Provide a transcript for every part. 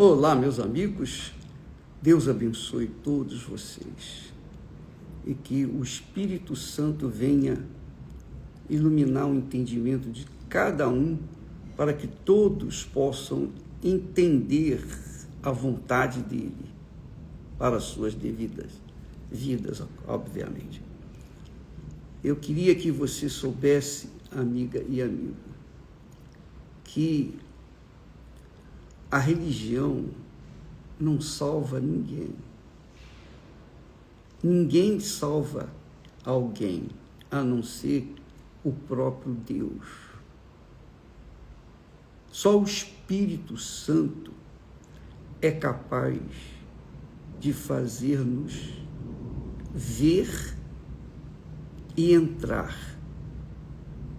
Olá, meus amigos, Deus abençoe todos vocês e que o Espírito Santo venha iluminar o entendimento de cada um para que todos possam entender a vontade dele para as suas devidas vidas, obviamente. Eu queria que você soubesse, amiga e amigo, que a religião não salva ninguém. Ninguém salva alguém, a não ser o próprio Deus. Só o Espírito Santo é capaz de fazer-nos ver e entrar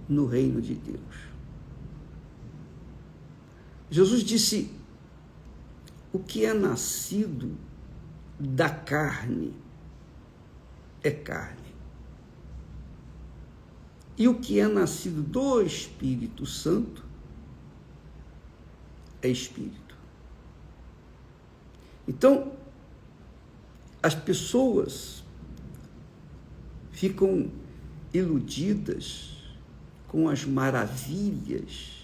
no reino de Deus. Jesus disse: o que é nascido da carne é carne. E o que é nascido do Espírito Santo é espírito. Então, as pessoas ficam iludidas com as maravilhas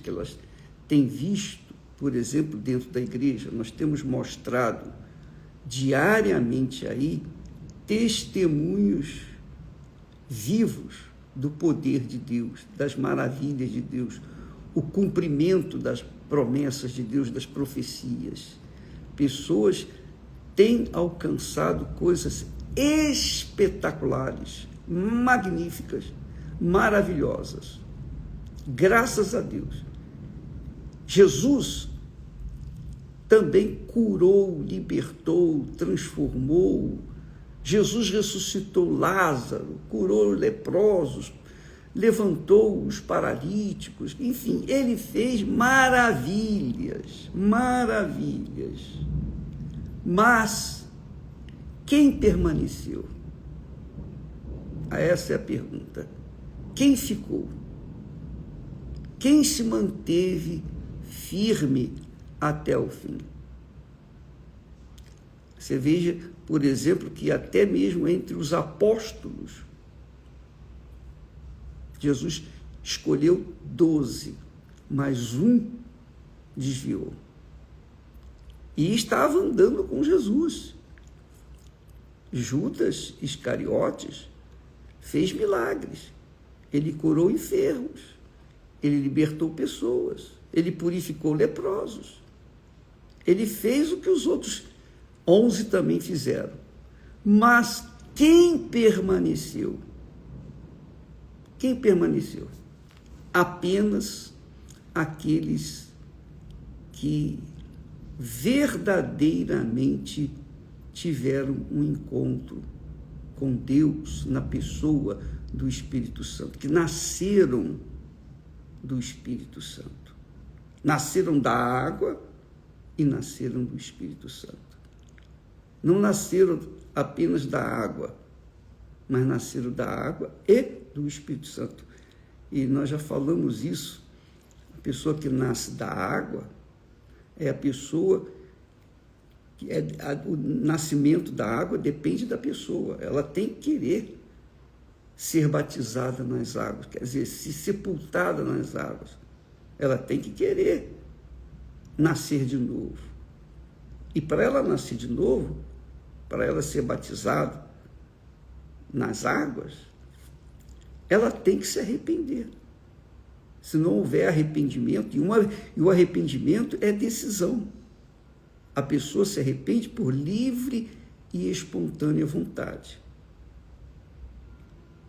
que elas têm visto. Por exemplo, dentro da igreja, nós temos mostrado diariamente aí testemunhos vivos do poder de Deus, das maravilhas de Deus, o cumprimento das promessas de Deus, das profecias. Pessoas têm alcançado coisas espetaculares, magníficas, maravilhosas. Graças a Deus. Jesus também curou, libertou, transformou. Jesus ressuscitou Lázaro, curou leprosos, levantou os paralíticos, enfim, ele fez maravilhas. Mas quem permaneceu? Essa é a pergunta. Quem ficou? Quem se manteve firme até o fim? Você veja, por exemplo, que até mesmo entre os apóstolos, Jesus escolheu 12, mas um desviou. E estava andando com Jesus. Judas Iscariotes fez milagres. Ele curou enfermos. Ele libertou pessoas. Ele purificou leprosos. Ele fez o que os outros 11 também fizeram. Mas quem permaneceu? Quem permaneceu? Apenas aqueles que verdadeiramente tiveram um encontro com Deus na pessoa do Espírito Santo, que nasceram do Espírito Santo. Nasceram da água e nasceram do Espírito Santo. Não nasceram apenas da água, mas nasceram da água e do Espírito Santo. E nós já falamos isso. A pessoa que nasce da água é a pessoa que o nascimento da água depende da pessoa. Ela tem que querer ser batizada nas águas, quer dizer, se sepultada nas águas. Ela tem que querer nascer de novo. E para ela nascer de novo, para ela ser batizada nas águas, ela tem que se arrepender. Se não houver arrependimento, e o arrependimento é decisão. A pessoa se arrepende por livre e espontânea vontade.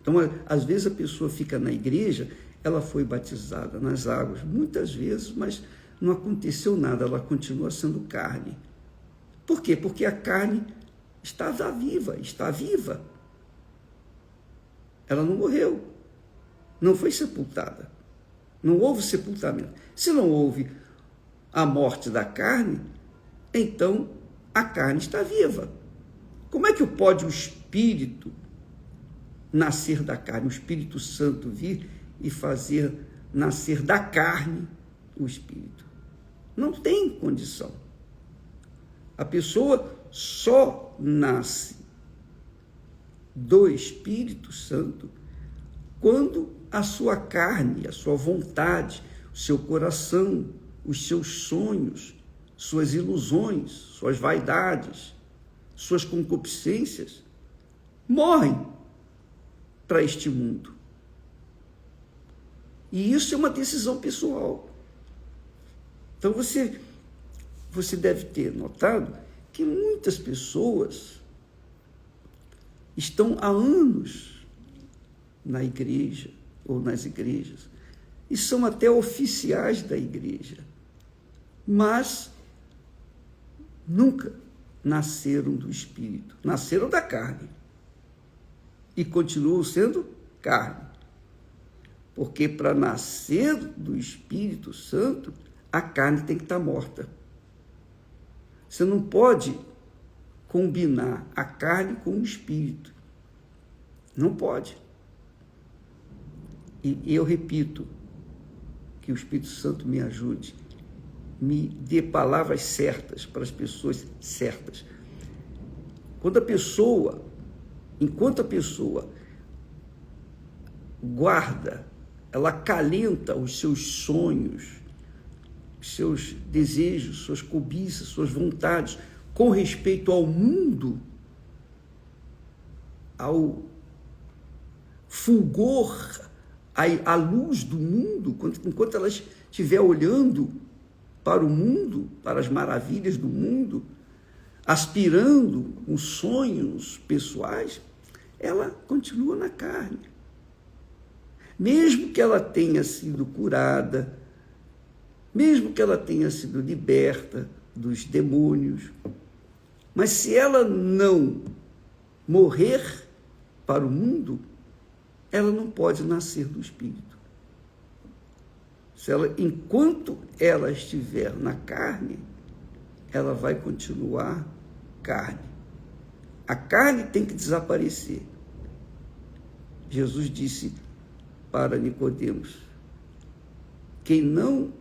Então, às vezes a pessoa fica na igreja, ela foi batizada nas águas, muitas vezes, mas não aconteceu nada, ela continua sendo carne. Por quê? Porque a carne está viva. Ela não morreu, não foi sepultada, não houve sepultamento. Se não houve a morte da carne, então a carne está viva. Como é que pode o Espírito nascer da carne, o Espírito Santo vir e fazer nascer da carne o Espírito? Não tem condição. A pessoa só nasce do Espírito Santo quando a sua carne, a sua vontade, o seu coração, os seus sonhos, suas ilusões, suas vaidades, suas concupiscências morrem para este mundo. E isso é uma decisão pessoal. Então você deve ter notado que muitas pessoas estão há anos na igreja ou nas igrejas e são até oficiais da igreja, mas nunca nasceram do Espírito, nasceram da carne e continuam sendo carne. Porque para nascer do Espírito Santo, a carne tem que estar morta. Você não pode combinar a carne com o Espírito. Não pode. E eu repito, que o Espírito Santo me ajude, me dê palavras certas para as pessoas certas. Enquanto a pessoa guarda, ela acalenta os seus sonhos, os seus desejos, suas cobiças, suas vontades, com respeito ao mundo, ao fulgor, à luz do mundo, enquanto ela estiver olhando para o mundo, para as maravilhas do mundo, aspirando os sonhos pessoais, ela continua na carne. Mesmo que ela tenha sido curada, mesmo que ela tenha sido liberta dos demônios, mas se ela não morrer para o mundo, ela não pode nascer do Espírito. Enquanto ela estiver na carne, ela vai continuar carne. A carne tem que desaparecer. Jesus disse para Nicodemos: quem não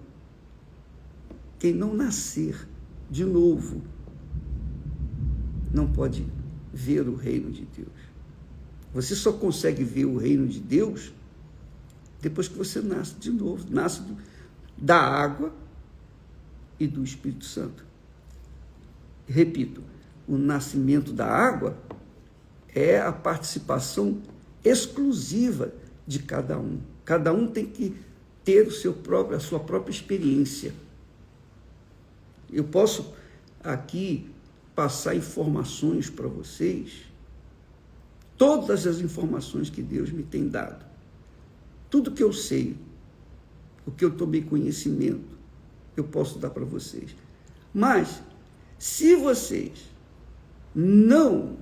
nascer de novo não pode ver o reino de Deus. Você só consegue ver o reino de Deus depois que você nasce de novo, nasce da água e do Espírito Santo. Repito, o nascimento da água é a participação exclusiva de cada um. Cada um tem que ter a sua própria experiência. Eu posso aqui passar informações para vocês, todas as informações que Deus me tem dado, tudo que eu sei, o que eu tomei conhecimento, eu posso dar para vocês. Mas, se vocês não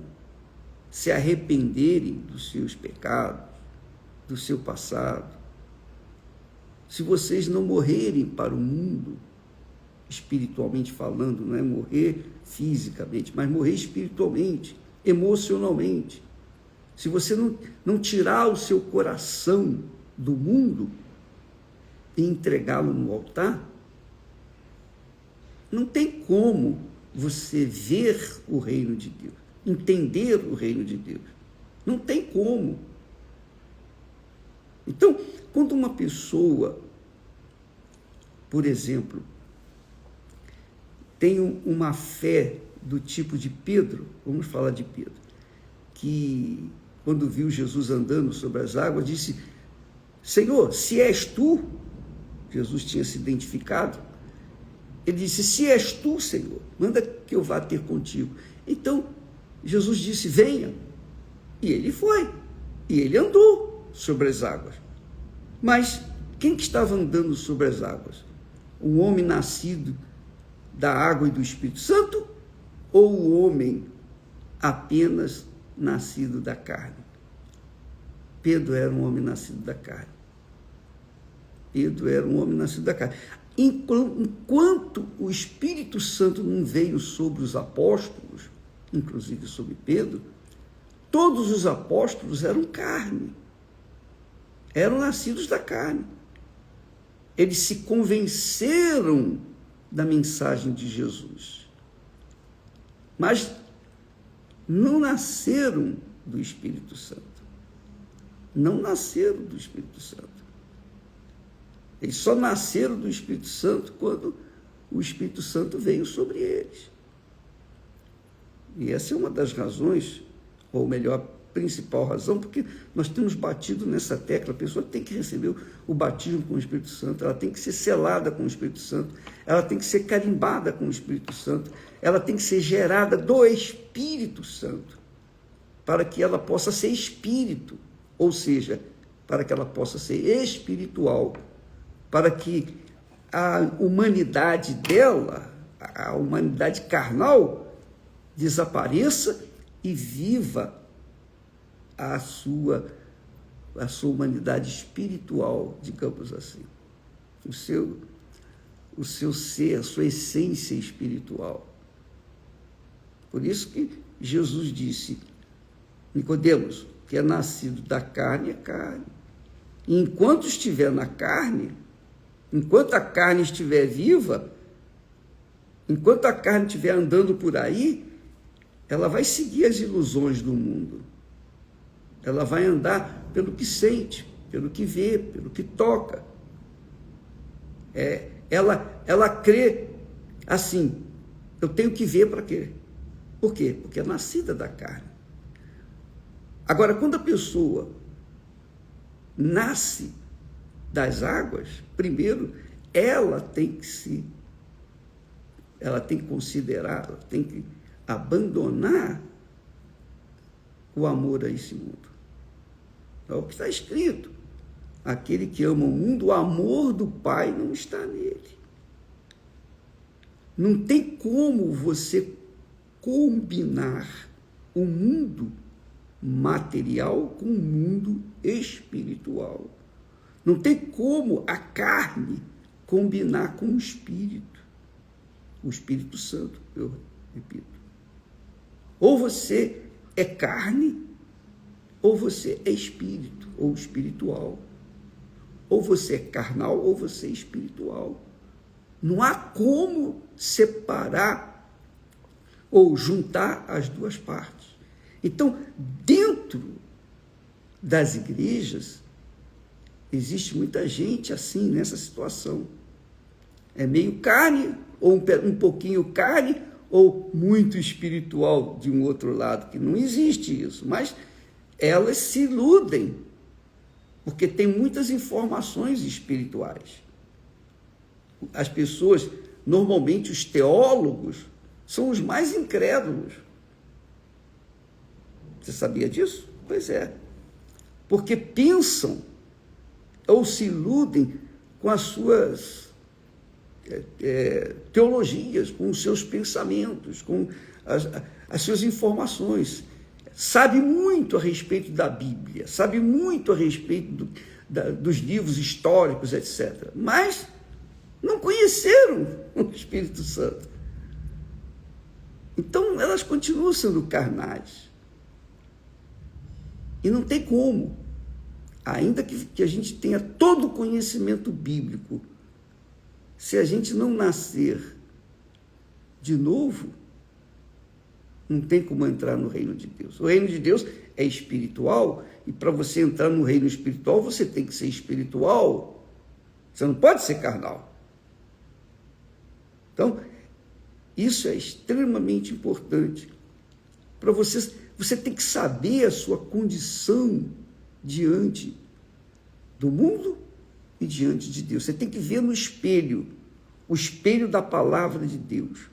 se arrependerem dos seus pecados, do seu passado, se vocês não morrerem para o mundo, espiritualmente falando, não é morrer fisicamente, mas morrer espiritualmente, emocionalmente, se você não tirar o seu coração do mundo e entregá-lo no altar, não tem como você ver o reino de Deus, entender o reino de Deus. Não tem como. Então, quando uma pessoa, por exemplo, tem uma fé do tipo de Pedro, vamos falar de Pedro, que quando viu Jesus andando sobre as águas, disse: Senhor, se és tu, Jesus tinha se identificado, ele disse: se és tu, Senhor, manda que eu vá ter contigo. Então, Jesus disse: venha. E ele foi. E ele andou sobre as águas. Mas quem que estava andando sobre as águas? O homem nascido da água e do Espírito Santo? Ou o homem apenas nascido da carne? Pedro era um homem nascido da carne. Pedro era um homem nascido da carne. Enquanto o Espírito Santo não veio sobre os apóstolos, inclusive sobre Pedro, todos os apóstolos eram carne, eram nascidos da carne. Eles se convenceram da mensagem de Jesus. Mas não nasceram do Espírito Santo. Não nasceram do Espírito Santo. Eles só nasceram do Espírito Santo quando o Espírito Santo veio sobre eles. E essa é uma das razões, ou melhor, principal razão, porque nós temos batido nessa tecla. A pessoa tem que receber o batismo com o Espírito Santo, ela tem que ser selada com o Espírito Santo, ela tem que ser carimbada com o Espírito Santo, ela tem que ser gerada do Espírito Santo, para que ela possa ser espírito, ou seja, para que ela possa ser espiritual, para que a humanidade dela, a humanidade carnal, desapareça e viva a sua humanidade espiritual, digamos assim, o seu ser, a sua essência espiritual. Por isso que Jesus disse: Nicodemos, que é nascido da carne é carne. E enquanto estiver na carne, enquanto a carne estiver viva, enquanto a carne estiver andando por aí, ela vai seguir as ilusões do mundo. Ela vai andar pelo que sente, pelo que vê, pelo que toca. Ela crê assim: eu tenho que ver para quê? Por quê? Porque é nascida da carne. Agora, quando a pessoa nasce das águas, primeiro, ela tem que considerar, ela tem que abandonar o amor a esse mundo. É o que está escrito: aquele que ama o mundo, o amor do Pai não está nele. Não tem como você combinar o mundo material com o mundo espiritual. Não tem como a carne combinar com o Espírito Santo, eu repito. Ou você é carne, ou você é espírito, ou espiritual. Ou você é carnal, ou você é espiritual. Não há como separar ou juntar as duas partes. Então, dentro das igrejas, existe muita gente assim, nessa situação. É meio carne, ou um pouquinho carne, ou muito espiritual de um outro lado, que não existe isso. Mas elas se iludem, porque tem muitas informações espirituais. As pessoas, normalmente os teólogos, são os mais incrédulos. Você sabia disso? Pois é. Porque pensam ou se iludem com as suas teologias, com os seus pensamentos, com as suas informações. Sabe muito a respeito da Bíblia, sabe muito a respeito dos livros históricos, etc. Mas não conheceram o Espírito Santo. Então, elas continuam sendo carnais. E não tem como, ainda que a gente tenha todo o conhecimento bíblico, se a gente não nascer de novo, não tem como entrar no reino de Deus. O reino de Deus é espiritual, e para você entrar no reino espiritual, você tem que ser espiritual. Você não pode ser carnal. Então, isso é extremamente importante. Para você tem que saber a sua condição diante do mundo e diante de Deus. Você tem que ver no espelho, o espelho da palavra de Deus,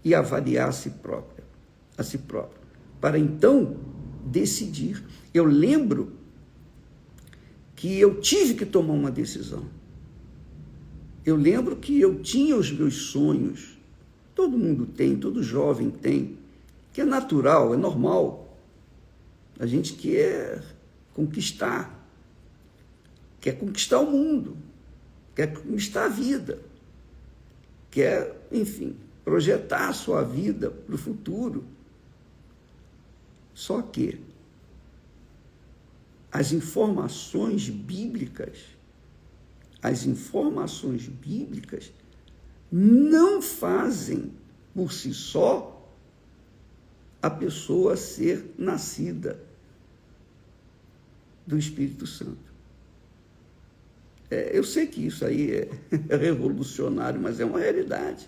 e avaliar a si próprio, para então decidir. Eu lembro que eu tive que tomar uma decisão. Eu lembro que eu tinha os meus sonhos. Todo mundo tem, todo jovem tem, que é natural, é normal. A gente quer conquistar o mundo, quer conquistar a vida, quer, enfim, projetar a sua vida para o futuro. Só que as informações bíblicas não fazem por si só a pessoa ser nascida do Espírito Santo. Eu sei que isso aí é revolucionário, mas é uma realidade.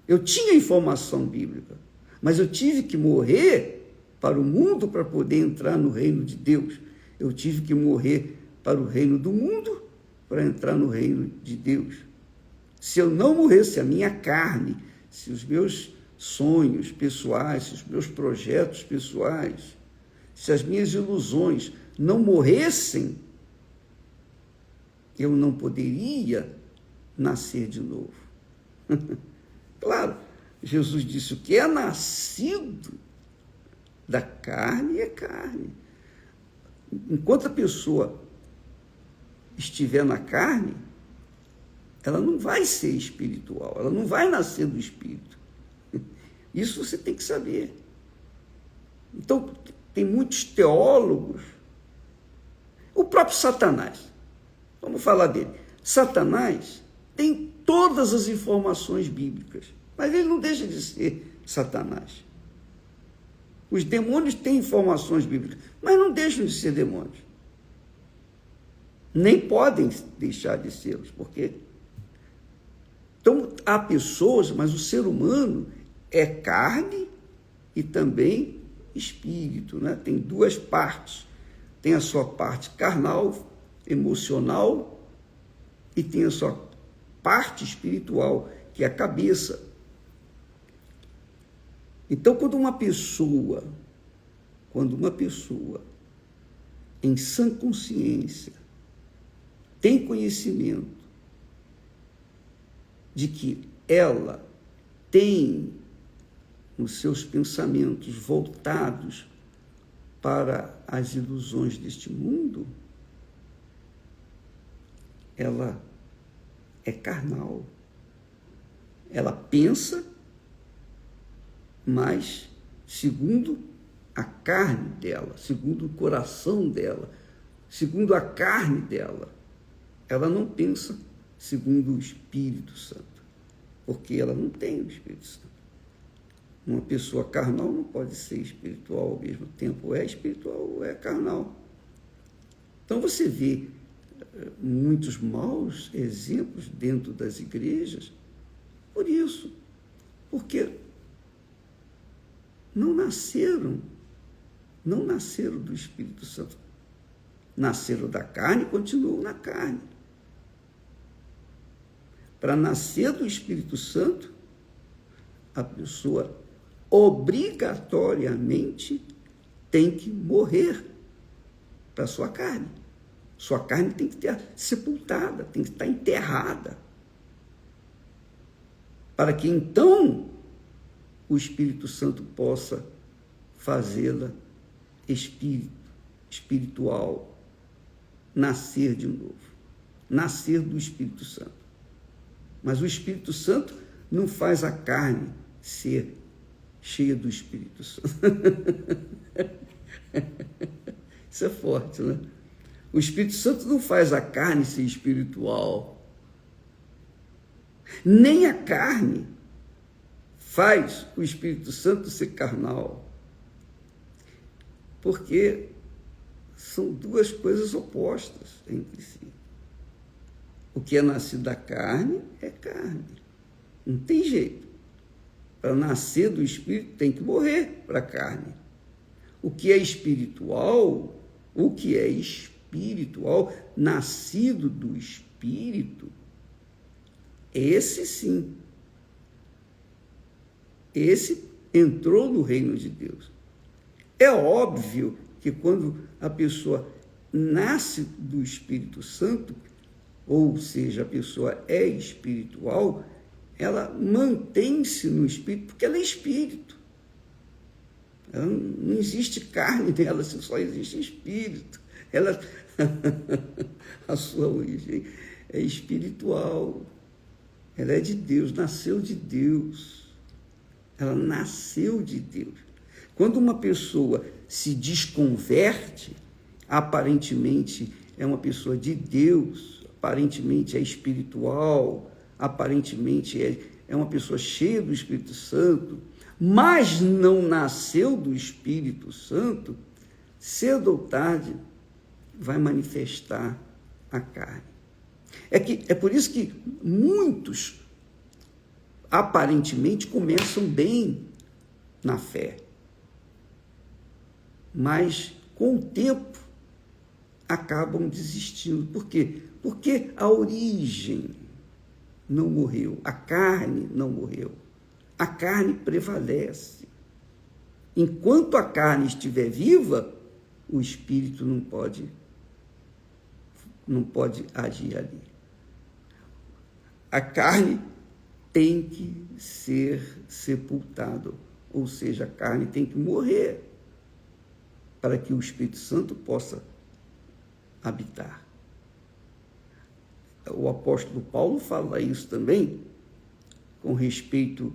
Eu tinha informação bíblica, mas eu tive que morrer para o mundo para poder entrar no reino de Deus. Eu tive que morrer para o reino do mundo para entrar no reino de Deus. Se eu não morresse a minha carne, se os meus sonhos pessoais, se os meus projetos pessoais, se as minhas ilusões não morressem, eu não poderia nascer de novo. Claro, Jesus disse: o que é nascido da carne é carne. Enquanto a pessoa estiver na carne, ela não vai ser espiritual, ela não vai nascer do Espírito. Isso você tem que saber. Então, tem muitos teólogos, o próprio Satanás, vamos falar dele. Satanás tem todas as informações bíblicas, mas ele não deixa de ser Satanás. Os demônios têm informações bíblicas, mas não deixam de ser demônios. Nem podem deixar de sê-los, porque... Então, há pessoas, mas o ser humano é carne e também espírito, né? Tem duas partes. Tem a sua parte carnal, emocional, e tem a sua parte espiritual, que é a cabeça. Então, quando uma pessoa, em sã consciência, tem conhecimento de que ela tem os seus pensamentos voltados para as ilusões deste mundo, ela é carnal. Ela pensa, mas segundo a carne dela, segundo o coração dela, segundo a carne dela. Ela não pensa segundo o Espírito Santo, porque ela não tem o Espírito Santo. Uma pessoa carnal não pode ser espiritual ao mesmo tempo, ou é espiritual ou é carnal. Então você vê muitos maus exemplos dentro das igrejas por isso, porque não nasceram do Espírito Santo. Nasceram da carne e continuam na carne. Para nascer do Espírito Santo, a pessoa obrigatoriamente tem que morrer para a sua carne. Sua carne tem que estar sepultada, tem que estar enterrada. Para que então o Espírito Santo possa fazê-la espiritual, nascer de novo, nascer do Espírito Santo. Mas o Espírito Santo não faz a carne ser cheia do Espírito Santo. Isso é forte, né? O Espírito Santo não faz a carne ser espiritual. Nem a carne faz o Espírito Santo ser carnal. Porque são duas coisas opostas entre si. O que é nascido da carne é carne. Não tem jeito. Para nascer do Espírito tem que morrer para a carne. O que é espiritual, nascido do Espírito, esse sim. Esse entrou no reino de Deus. É óbvio que quando a pessoa nasce do Espírito Santo, ou seja, a pessoa é espiritual, ela mantém-se no Espírito, porque ela é Espírito. Ela não existe carne nela, só existe Espírito. Ela, a sua origem é espiritual. Ela é de Deus, nasceu de Deus. Ela nasceu de Deus. Quando uma pessoa se desconverte, aparentemente é uma pessoa de Deus, aparentemente é espiritual, aparentemente é uma pessoa cheia do Espírito Santo, mas não nasceu do Espírito Santo, cedo ou tarde vai manifestar a carne. É por isso que muitos aparentemente começam bem na fé, mas com o tempo acabam desistindo. Por quê? Porque a origem não morreu, a carne não morreu, a carne prevalece. Enquanto a carne estiver viva, o espírito não pode agir ali. A carne tem que ser sepultada, ou seja, a carne tem que morrer para que o Espírito Santo possa habitar. O apóstolo Paulo fala isso também com respeito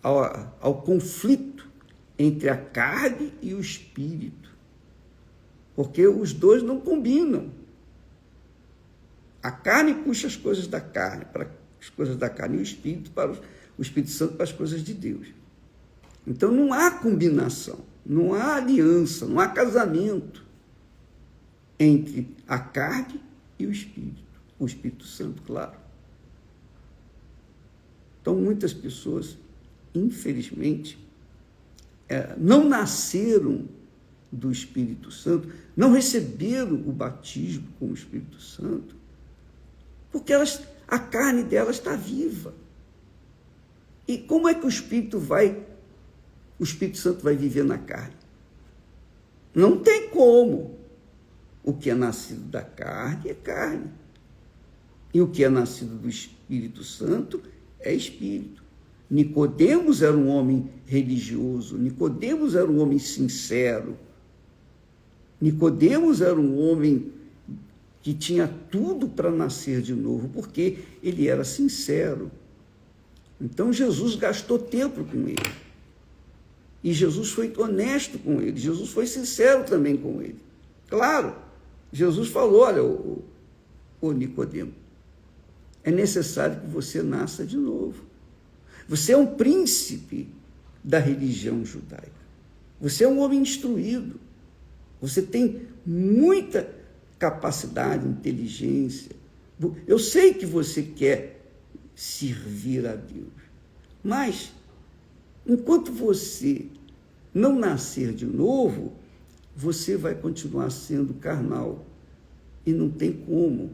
ao conflito entre a carne e o espírito, porque os dois não combinam. A carne puxa as coisas da carne, para as coisas da carne, e o Espírito Santo para as coisas de Deus. Então não há combinação, não há aliança, não há casamento entre a carne e o Espírito Santo, claro. Então muitas pessoas, infelizmente, não nasceram do Espírito Santo, não receberam o batismo com o Espírito Santo, porque a carne delas está viva. E como é que o Espírito Santo vai viver na carne? Não tem como. O que é nascido da carne é carne. E o que é nascido do Espírito Santo é espírito. Nicodemos era um homem religioso, Nicodemos era um homem sincero, Nicodemos era um homem que tinha tudo para nascer de novo, porque ele era sincero. Então Jesus gastou tempo com ele. E Jesus foi honesto com ele, Jesus foi sincero também com ele. Claro, Jesus falou, olha, ô Nicodemo, é necessário que você nasça de novo. Você é um príncipe da religião judaica. Você é um homem instruído. Você tem muita capacidade, inteligência. Eu sei que você quer servir a Deus, mas enquanto você não nascer de novo, você vai continuar sendo carnal e não tem como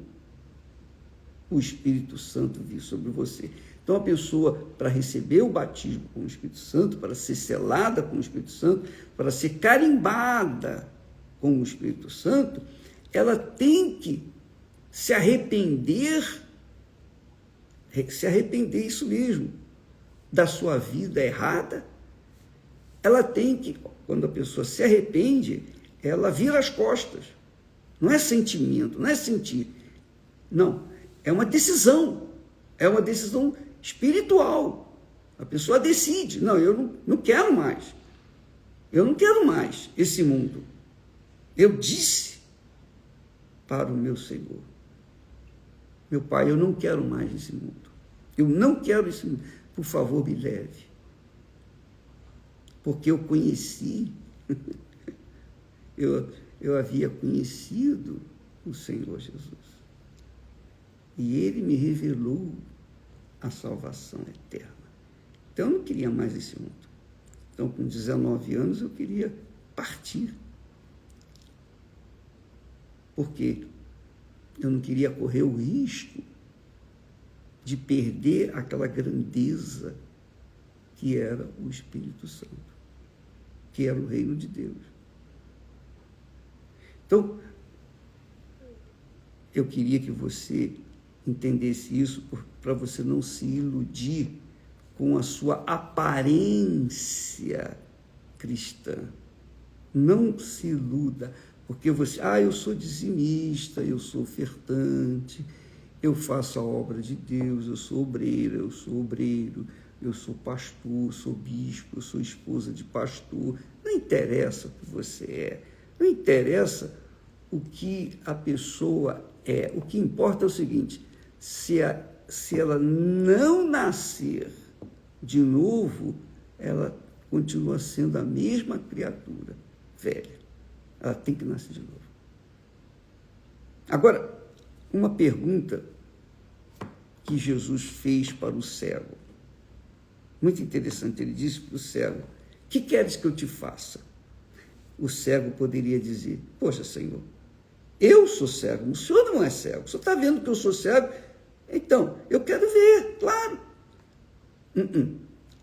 o Espírito Santo vir sobre você. Então, a pessoa, para receber o batismo com o Espírito Santo, para ser selada com o Espírito Santo, para ser carimbada com o Espírito Santo, ela tem que se arrepender, isso mesmo, da sua vida errada. Ela tem que, quando a pessoa se arrepende, ela vira as costas. Não é sentimento, não é sentir. Não, é uma decisão espiritual. A pessoa decide, não, eu não quero mais. Eu não quero mais esse mundo. Eu disse para o meu Senhor, meu Pai, eu não quero mais esse mundo. Eu não quero esse mundo. Por favor, me leve. Porque eu conheci, eu havia conhecido o Senhor Jesus. E Ele me revelou a salvação eterna. Então, eu não queria mais esse mundo. Então, com 19 anos, eu queria partir. Porque eu não queria correr o risco de perder aquela grandeza que era o Espírito Santo, que era o reino de Deus. Então, eu queria que você entendesse isso para você não se iludir com a sua aparência cristã. Não se iluda, porque você, eu sou dizimista, eu sou ofertante, eu faço a obra de Deus, eu sou obreiro, eu sou pastor, eu sou bispo, eu sou esposa de pastor. Não interessa o que você é, não interessa o que a pessoa é. O que importa é o seguinte, se se ela não nascer de novo, ela continua sendo a mesma criatura velha. Ela tem que nascer de novo. Agora, uma pergunta que Jesus fez para o cego. Muito interessante, ele disse para o cego: que queres que eu te faça? O cego poderia dizer: poxa, Senhor, eu sou cego, o senhor não é cego, o senhor está vendo que eu sou cego? Então, eu quero ver, claro.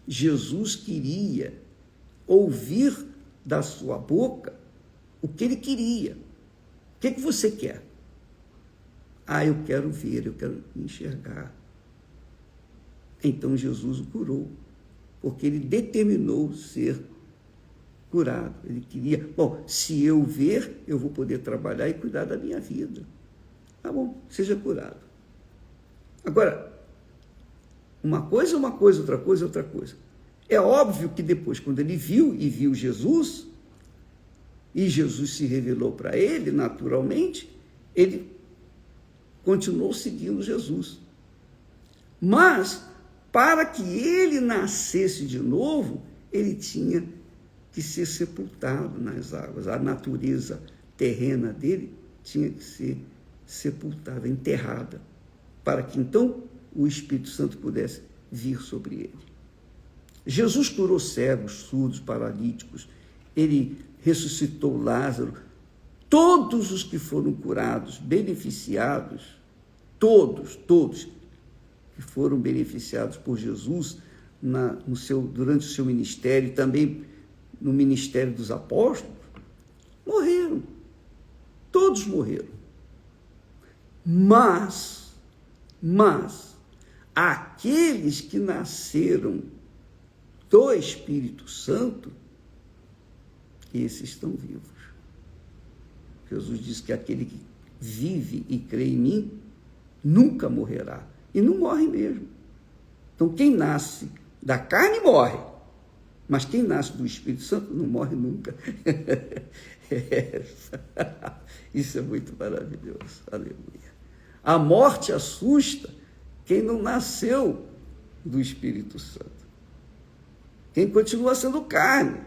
Jesus queria ouvir da sua boca o que ele queria. O que você quer? Eu quero ver, eu quero enxergar. Então Jesus o curou, porque ele determinou ser curado. Ele queria, se eu ver, eu vou poder trabalhar e cuidar da minha vida. Tá bom, seja curado. Agora, uma coisa é uma coisa, outra coisa é outra coisa. É óbvio que depois, quando ele viu Jesus, e Jesus se revelou para ele, naturalmente, ele continuou seguindo Jesus. Mas, para que ele nascesse de novo, ele tinha que ser sepultado nas águas. A natureza terrena dele tinha que ser sepultada, enterrada, para que então o Espírito Santo pudesse vir sobre ele. Jesus curou cegos, surdos, paralíticos, ele ressuscitou Lázaro. Todos os que foram curados, beneficiados, todos que foram beneficiados por Jesus durante o seu ministério, também no ministério dos apóstolos, morreram. Todos morreram. Mas aqueles que nasceram do Espírito Santo, esses estão vivos. Jesus diz que aquele que vive e crê em mim nunca morrerá. E não morre mesmo. Então, quem nasce da carne morre, mas quem nasce do Espírito Santo não morre nunca. Isso é muito maravilhoso. Aleluia. A morte assusta quem não nasceu do Espírito Santo. Quem continua sendo carne.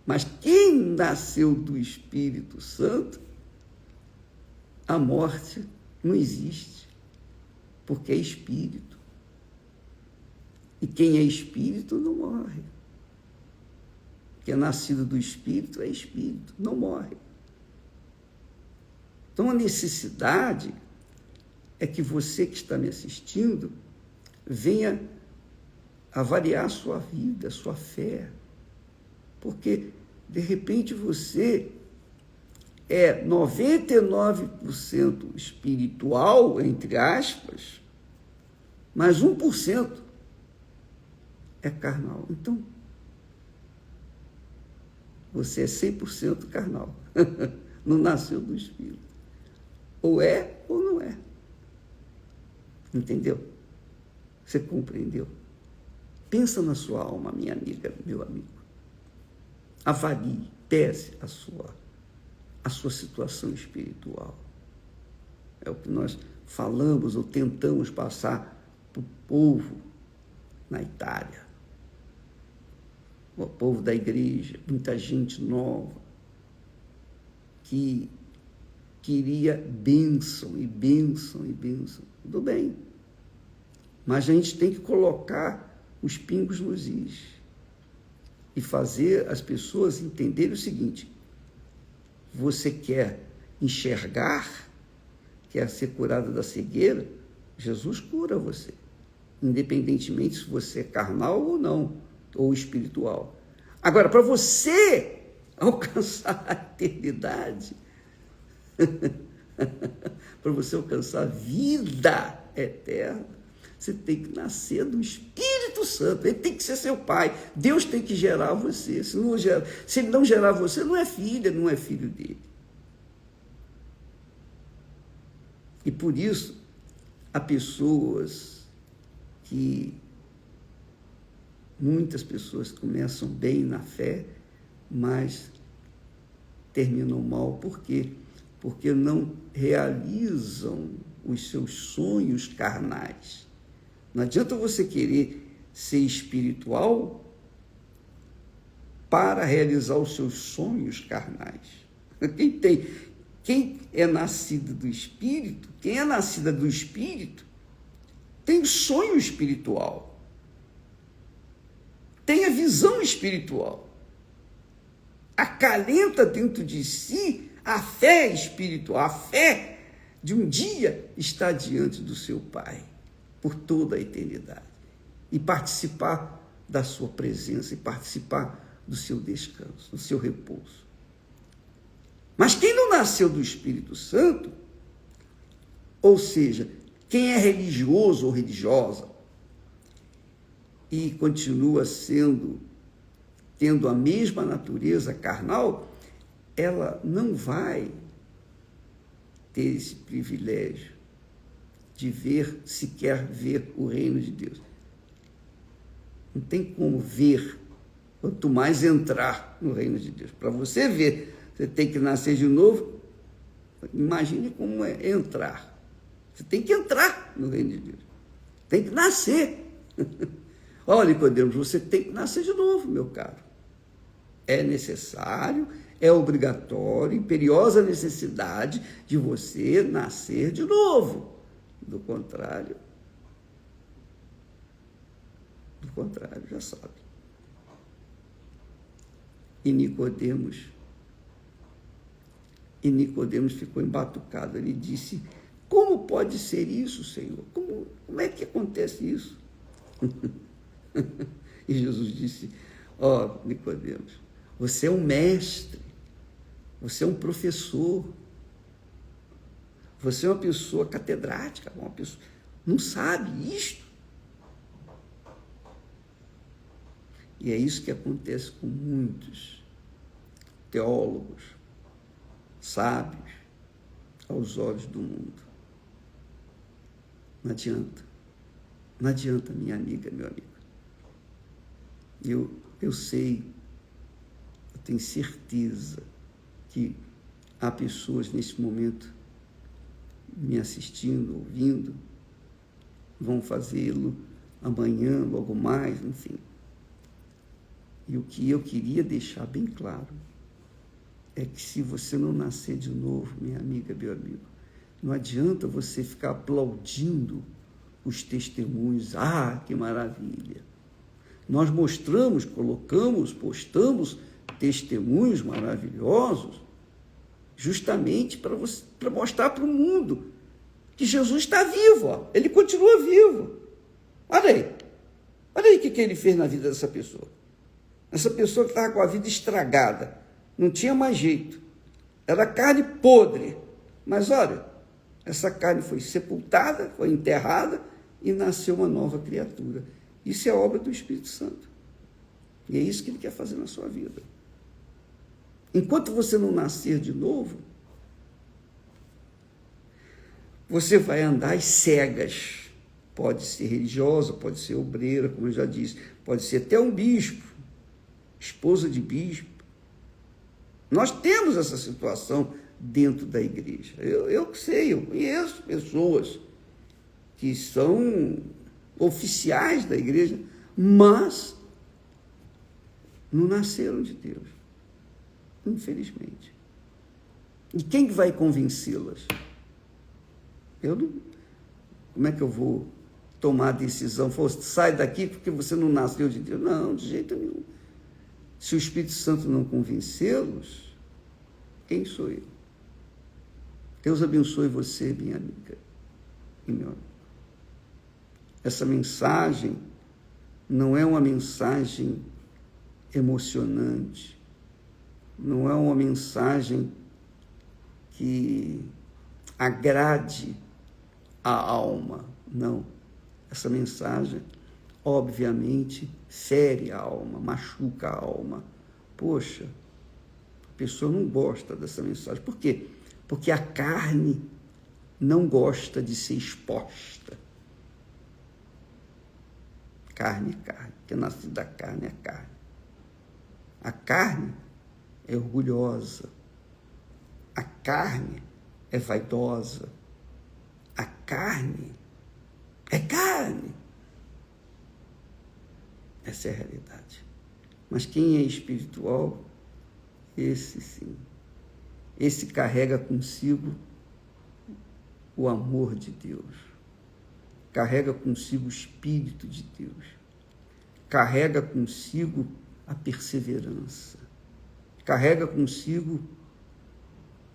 Mas quem nasceu do Espírito Santo, a morte não existe, porque é espírito. E quem é espírito não morre. Quem é nascido do Espírito é espírito, não morre. Então a necessidade é que você que está me assistindo venha avaliar a sua vida, a sua fé. Porque, de repente, você é 99% espiritual, entre aspas, mas 1% é carnal. Então, você é 100% carnal. Não nasceu do Espírito. Ou é ou não é. Entendeu? Você compreendeu? Pensa na sua alma, minha amiga, meu amigo. Avalie, pese a sua situação espiritual. É o que nós falamos ou tentamos passar para o povo na Itália. O povo da igreja, muita gente nova, que queria bênção e bênção e bênção. Tudo bem. Mas a gente tem que colocar os pingos nos is e fazer as pessoas entenderem o seguinte: você quer enxergar, quer ser curado da cegueira, Jesus cura você, independentemente se você é carnal ou não, ou espiritual. Agora, para você alcançar a eternidade, para você alcançar a vida eterna, você tem que nascer do Espírito Santo. Ele tem que ser seu pai. Deus tem que gerar você. Se ele não gerar você, não é filha, não é filho dele. E por isso, há muitas pessoas começam bem na fé, mas terminam mal. Por quê? Porque não realizam os seus sonhos carnais. Não adianta você querer ser espiritual para realizar os seus sonhos carnais. Quem é nascido do Espírito, quem é nascida do Espírito, tem sonho espiritual, tem a visão espiritual, acalenta dentro de si a fé espiritual, a fé de um dia estar diante do seu Pai por toda a eternidade e participar da sua presença e participar do seu descanso, do seu repouso. Mas quem não nasceu do Espírito Santo, ou seja, quem é religioso ou religiosa e continua tendo a mesma natureza carnal, ela não vai ter esse privilégio de sequer ver o reino de Deus. Não tem como ver, quanto mais entrar no reino de Deus. Para você ver, você tem que nascer de novo. Imagine como é entrar. Você tem que entrar no reino de Deus. Tem que nascer. Olha, Nicodemos, você tem que nascer de novo, meu caro. É necessário, é obrigatório, imperiosa necessidade de você nascer de novo. Do contrário, já sabe. E Nicodemos ficou embatucado. Ele disse: como pode ser isso, Senhor? Como é que acontece isso? E Jesus disse: Nicodemos, você é um mestre, você é um professor, você é uma pessoa catedrática, uma pessoa não sabe isto. E é isso que acontece com muitos teólogos, sábios, aos olhos do mundo. Não adianta, minha amiga, meu amigo. Eu sei, eu tenho certeza que há pessoas nesse momento me assistindo, ouvindo, vão fazê-lo amanhã, logo mais, enfim. E o que eu queria deixar bem claro é que se você não nascer de novo, minha amiga, meu amigo, não adianta você ficar aplaudindo os testemunhos. Ah, que maravilha! Nós mostramos, colocamos, postamos testemunhos maravilhosos justamente para mostrar para o mundo que Jesus está vivo, ó. Ele continua vivo. Olha aí o que ele fez na vida dessa pessoa. Essa pessoa que estava com a vida estragada, não tinha mais jeito, era carne podre, mas olha, essa carne foi sepultada, foi enterrada e nasceu uma nova criatura. Isso é obra do Espírito Santo. E é isso que ele quer fazer na sua vida. Enquanto você não nascer de novo, você vai andar às cegas. Pode ser religiosa, pode ser obreira, como eu já disse, pode ser até um bispo, esposa de bispo. Nós temos essa situação dentro da igreja. Eu sei, eu conheço pessoas que são oficiais da igreja, mas não nasceram de Deus, infelizmente. E quem vai convencê-las? Como é que eu vou tomar a decisão? Sai daqui porque você não nasceu de Deus. Não, de jeito nenhum. Se o Espírito Santo não convencê-los, quem sou eu? Deus abençoe você, minha amiga e meu amigo. Essa mensagem não é uma mensagem emocionante, não é uma mensagem que agrade a alma, não. Essa mensagem, obviamente, fere a alma, machuca a alma. Poxa, a pessoa não gosta dessa mensagem. Por quê? Porque a carne não gosta de ser exposta. Carne é carne, que é nascido da carne é carne. A carne é orgulhosa, a carne é vaidosa, a carne. É carne. Essa é a realidade. Mas quem é espiritual, esse sim. Esse carrega consigo o amor de Deus. Carrega consigo o Espírito de Deus. Carrega consigo a perseverança. Carrega consigo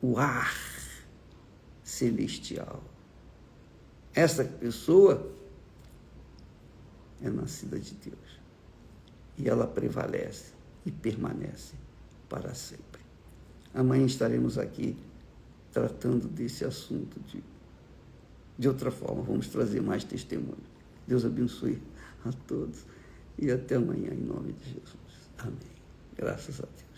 o ar celestial. Essa pessoa é nascida de Deus. E ela prevalece e permanece para sempre. Amanhã estaremos aqui tratando desse assunto de outra forma. Vamos trazer mais testemunhos. Deus abençoe a todos. E até amanhã, em nome de Jesus. Amém. Graças a Deus.